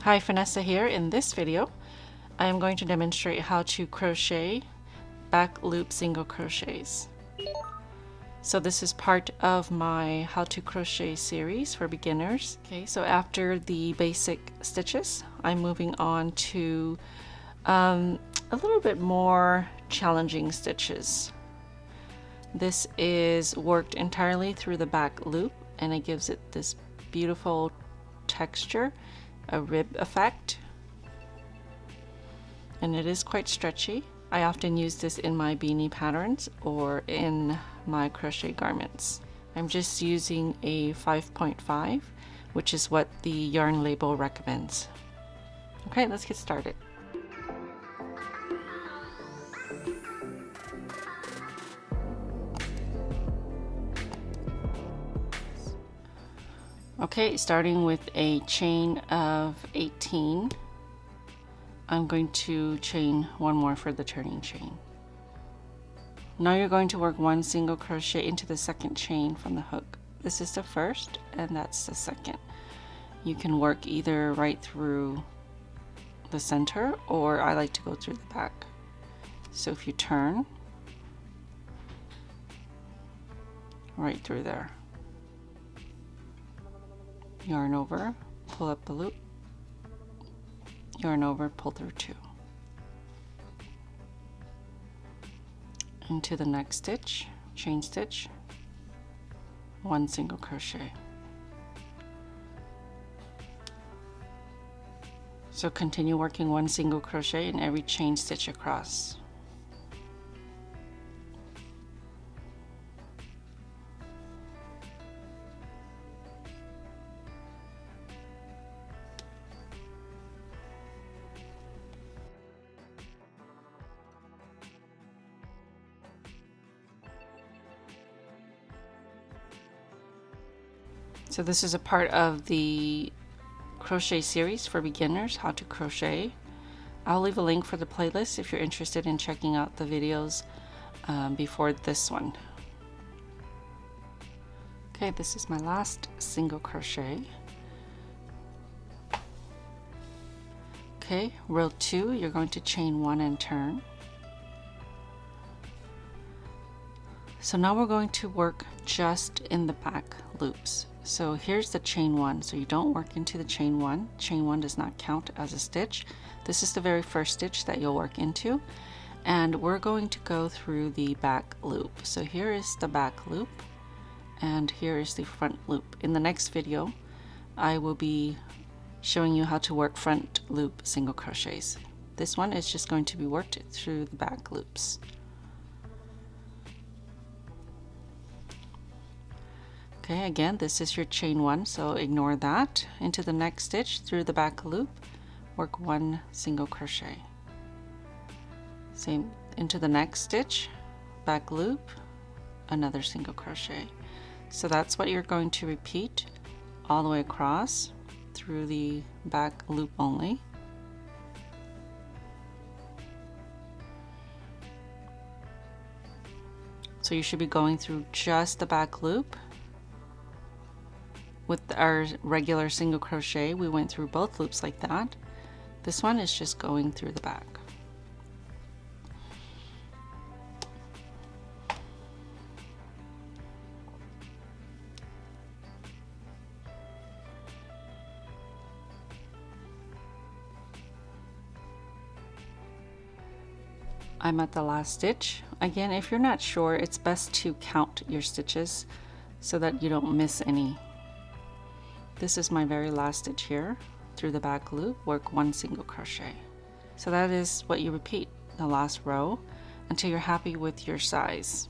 Hi, Phanessa here. In this video, I am going to demonstrate how to crochet back loop single crochets. So this is part of my how to crochet series for beginners. Okay, so after the basic stitches, I'm moving on to a little bit more challenging stitches. This is worked entirely through the back loop, and it gives it this beautiful texture, a rib effect, and it is quite stretchy. I often use this in my beanie patterns or in my crochet garments. I'm just using a 5.5, which is what the yarn label recommends. Okay, let's get started. Okay, starting with a chain of 18, I'm going to chain one more for the turning chain. Now you're going to work one single crochet into the second chain from the hook. This is the first and that's the second. You can work either right through the center, or I like to go through the back. So if you turn right through there, yarn over, pull up the loop, yarn over, pull through two, into the next stitch, chain stitch, one single crochet. So continue working one single crochet in every chain stitch across. So this is a part of the crochet series for beginners, how to crochet. I'll leave a link for the playlist if you're interested in checking out the videos before this one. Okay, this is my last single crochet. Okay, row 2, you're going to chain 1 and turn. So now we're going to work just in the back loops. So here's the chain 1, so you don't work into the chain 1. Chain 1 does not count as a stitch. This is the very first stitch that you'll work into, and we're going to go through the back loop. So here is the back loop, and here is the front loop. In the next video, I will be showing you how to work front loop single crochets. This one is just going to be worked through the back loops. Okay, again, this is your chain 1, so ignore that. Into the next stitch, through the back loop, work one single crochet. Same, into the next stitch, back loop, another single crochet. So that's what you're going to repeat all the way across through the back loop only. So you should be going through just the back loop. With our regular single crochet, we went through both loops like that. This one is just going through the back. I'm at the last stitch. Again, if you're not sure, it's best to count your stitches so that you don't miss any. This is my very last stitch here. Through the back loop, work one single crochet. So that is what you repeat the last row until you're happy with your size.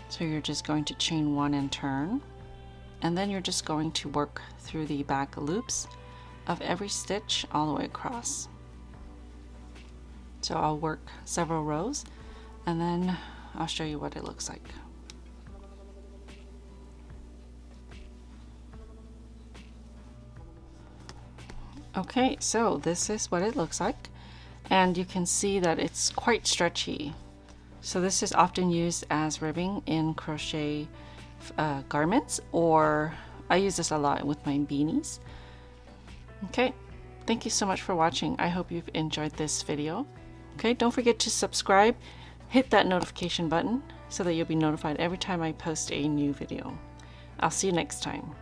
So you're just going to chain 1 and turn, and then you're just going to work through the back loops of every stitch all the way across. So I'll work several rows and then I'll show you what it looks like. Okay, so this is what it looks like, and you can see that it's quite stretchy. So this is often used as ribbing in crochet garments, or I use this a lot with my beanies. Okay, thank you so much for watching. I hope you've enjoyed this video. Okay, don't forget to subscribe, hit that notification button so that you'll be notified every time I post a new video. I'll see you next time.